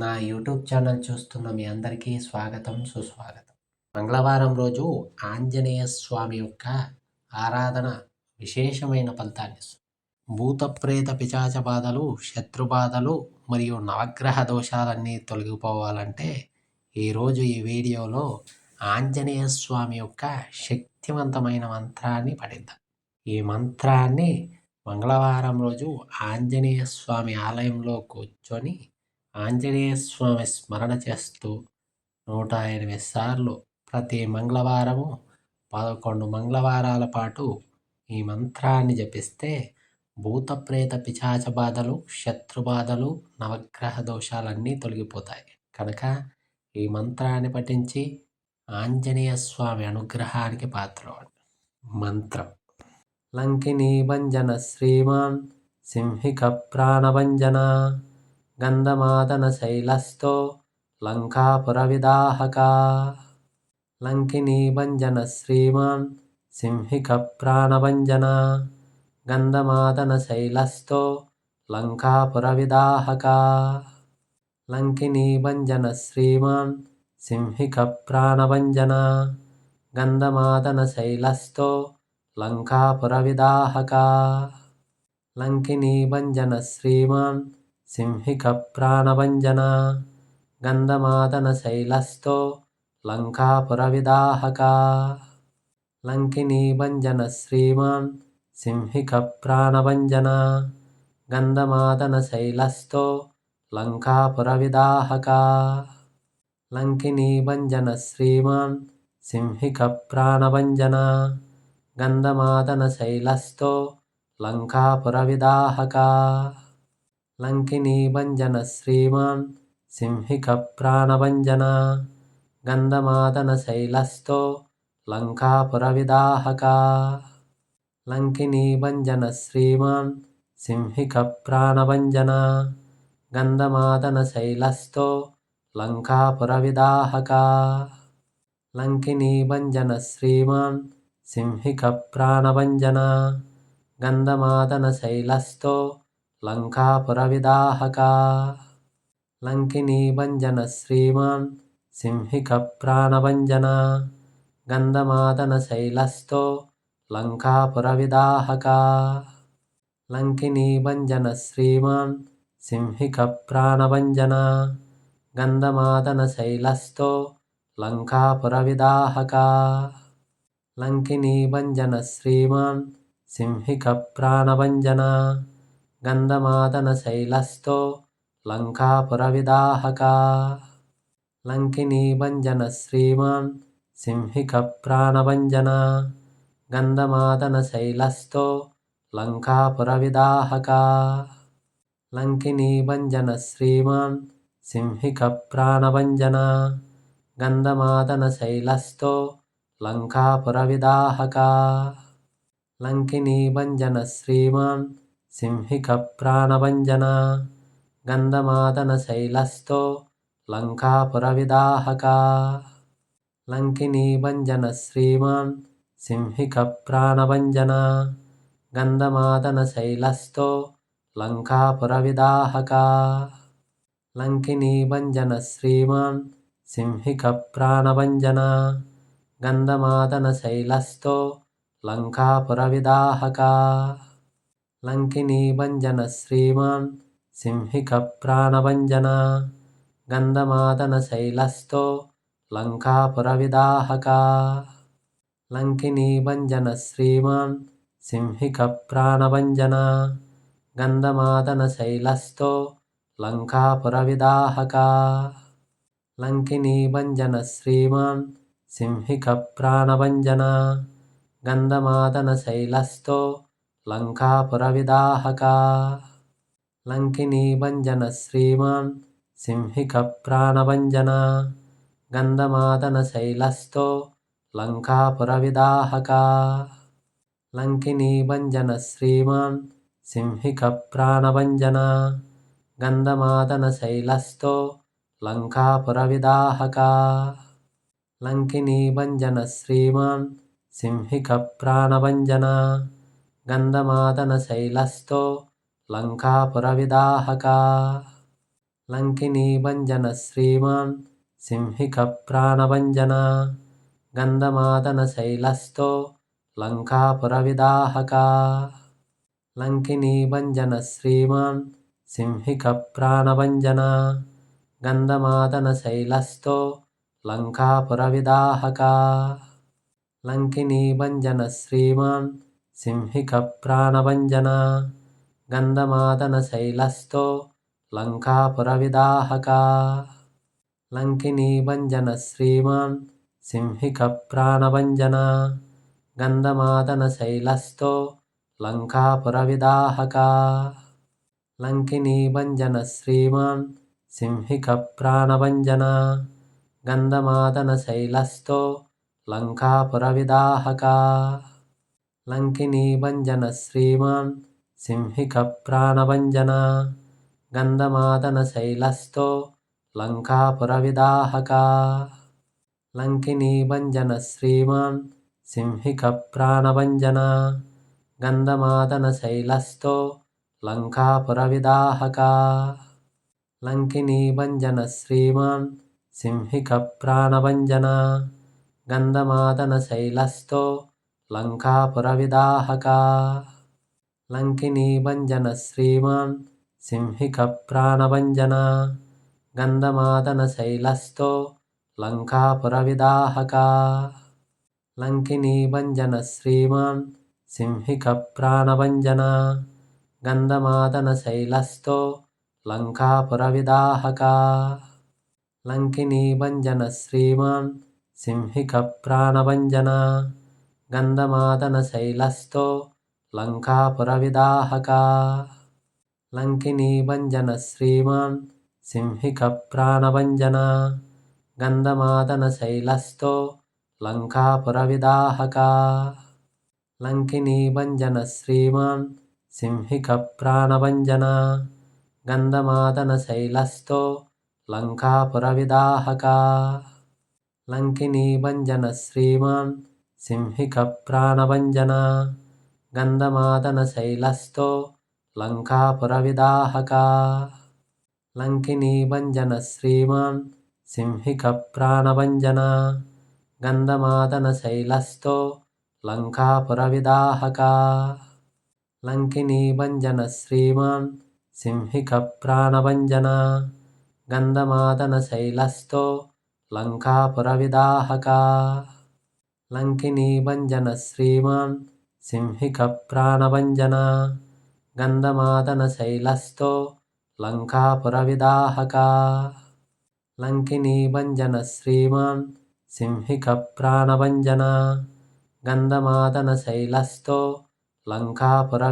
నా YouTube channel చూస్తున్న మీ అందరికీ స్వాగతం, సుస్వాగతం. మంగళవారం రోజు ఆంజనేయ స్వామి యొక్క ఆరాధన విశేషమైన ఫలితాన్నిస్తుంది. భూత ప్రేత పిశాచ బాధలు, శత్రు బాధలు మరియు నవగ్రహ దోషాలన్నీ తొలగిపోవాలంటే ఈరోజు ఈ వీడియోలో ఆంజనేయ స్వామి యొక్క శక్తివంతమైన మంత్రాన్ని పఠిద్దాం. ఈ మంత్రాన్ని మంగళవారం రోజు ఆంజనేయ స్వామి ఆలయంలో కూర్చొని ఆంజనేయ స్వామి స్మరణ చేస్తూ 108 సార్లు ప్రతి మంగళవారము 11 మంగళవారాల పాటు ఈ మంత్రాన్ని జపిస్తే భూత ప్రేత పిశాచ బాధలు, శత్రు బాధలు, నవగ్రహ దోషాలన్నీ తొలగిపోతాయి. కనుక ఈ మంత్రాన్ని పఠించి ఆంజనేయ స్వామి అనుగ్రహానికి పాత్రలు. మంత్రం: లంకినీ భంజన శ్రీమాన్ సింహిక ప్రాణభంజన గంధమాదన శైలస్థో లంకాపుర విదాహక. లంకినీ భంజన శ్రీమాన్ సింహిక ప్రాణభంజన గంధమాదన శైలస్థో లంకాపుర విదాహక. లంకినీ భంజన శ్రీమాన్ సింహిక ప్రాణభంజన గంధమాదన శైలస్థో లంకాపుర విదాహక. లంకినీ భంజన శ్రీమాన్ సింహిక ప్రాణభంజన గంధమాదన శైలస్థో లంకాపుర విదాహక. లంకినీ భంజన శ్రీమాన్ సింహిక ప్రాణభంజన గంధమాదన శైలస్థో లంకాపుర విదాహక. లంకినీ భంజన శ్రీమాన్ సింహిక ప్రాణభంజన గంధమాదన శైలస్థో లంకాపుర విదాహక. లంకినీ భంజన శ్రీమాన్ సింహిక ప్రాణభంజన గంధమాదన శైలస్థో లంకాపుర విదాహక. లంకినీ భంజన శ్రీమాన్ సింహిక ప్రాణభంజన గంధమాదన శైలస్థో లంకాపుర విదాహక. లంకినీ భంజన శ్రీమాన్ సింహిక ప్రాణభంజన గంధమాదన శైలస్థో లంకాపుర విదాహక. లంకినీ భంజన శ్రీమాన్ సింహిక ప్రాణభంజన గంధమాదన శైలస్థో లంకాపుర విదాహక. లంకినీ భంజన శ్రీమాన్ సింహిక ప్రాణభంజన గంధమాదన శైలస్థో లంకాపుర విదాహక. లంకినీ భంజన శ్రీమాన్ సింహిక ప్రాణభంజన గంధమాదన శైలస్థో లంకాపుర విదాహక. లంకినీ భంజన శ్రీమాన్ సింహిక ప్రాణభంజన గంధమాదన శైలస్థో లంకాపుర విదాహక. లంకినీ భంజన శ్రీమాన్ సింహిక ప్రాణభంజన గంధమాదన శైలస్థో లంకాపుర విదాహక. లంకినీ భంజన శ్రీమాన్ సింహిక ప్రాణభంజన గంధమాదన శైలస్థో లంకాపుర విదాహక. లంకినీ భంజన శ్రీమాన్ సింహిక ప్రాణభంజన గంధమాదన శైలస్థో లంకాపుర విదాహక. లంకినీ భంజన శ్రీమాన్ సింహిక ప్రాణభంజన గంధమాదన శైలస్థో లంకాపుర విదాహక. లంకినీ భంజన శ్రీమాన్ సింహిక ప్రాణభంజన గంధమాదన శైలస్థో లంకాపుర విదాహక. లంకినీ భంజన శ్రీమాన్ సింహిక ప్రాణభంజన గంధమాదన శైలస్థో లంకాపుర విదాహక. లంకినీ భంజన శ్రీమాన్ సింహిక ప్రాణభంజన గంధమాదన శైలస్థో లంకాపుర విదాహక. లంకినీ భంజన శ్రీమాన్ సింహిక ప్రాణభంజన గంధమాదన శైలస్థో లంకాపుర విదాహక. లంకినీ భంజన శ్రీమాన్ సింహిక ప్రాణభంజన గంధమాదన శైలస్థో లంకాపుర విదాహక. లంకినీ భంజన శ్రీమాన్ సింహిక ప్రాణభంజన గంధమాదన శైలస్థో లంకాపుర విదాహక. లంకినీభంజన శ్రీమాన్ సింహికప్రాణభంజన గంధమాదన శైలస్థో లంకాపురవిదాహక లంకినీభంజన శ్రీమాన్ సింహికప్రాణభంజన గంధమాదన శైలస్థో లంకాపురవిదాహక లంకినీభంజన శ్రీమాన్ సింహికప్రాణభంజన గంధమాదన శైలస్థో లంకాపురవిదాహక లంకినీభంజన శ్రీమాన్ సింహికప్రాణభంజన గంధమాదన శైలస్థో లంకాపురవిదాహక లంకినీభంజన శ్రీమాన్ సింహికప్రాణభంజన గంధమాదన శైలస్థో లంకాపురవిదాహక లంకినీభంజన శ్రీమాన్ సింహికప్రాణభంజన గంధమాదన శైలస్థో లంకాపురవిదాహక లంకినీభంజన శ్రీమాన్ సింహికప్రాణభంజన గంధమాదన శైలస్థో లంకాపురవిదాహక లంకినీభంజన శ్రీమాన్ సింహికప్రాణభంజన గంధమాదన శైలస్థో లంకాపురవిదాహక లంకినీభంజన శ్రీమాన్ సింహికప్రాణభంజన గంధమాదన శైలస్థో లంకాపురవిదాహక లంకినీభంజన శ్రీమాన్ సింహికప్రాణభంజన గంధమాదన శైలస్థో లంకాపురవిదాహక లంకినీభంజన శ్రీమాన్ సింహికప్రాణభంజన గంధమాదన శైలస్థో లంకాపురవిదాహక లంకినీభంజన శ్రీమాన్ సింహికప్రాణభంజన గంధమాదన శైలస్థో లంకాపురవిదాహక లంకినీభంజన శ్రీమాన్ సింహికప్రాణభంజన గంధమాదన శైలస్థో లంకాపురవిదాహక లంకినీభంజన శ్రీమాన్ సింహికప్రాణభంజన గంధమాదన శైలస్థో లంకాపురవిదాహక లంకినీభంజన శ్రీమాన్ సింహికప్రాణభంజన గంధమాదన శైలస్థో లంకాపురవిదాహక లంకినీభంజన శ్రీమాన్ సింహికప్రాణభంజన గంధమాదన శైలస్థో లంకాపురవిదాహక లంకినీభంజన శ్రీమాన్ సింహికప్రాణభంజన గంధమాదన శైలస్థో లంకాపురవిదాహక లంకినీభంజన శ్రీమాన్ సింహికప్రాణభంజన గంధమాదన శైలస్థో లంకాపురవిదాహక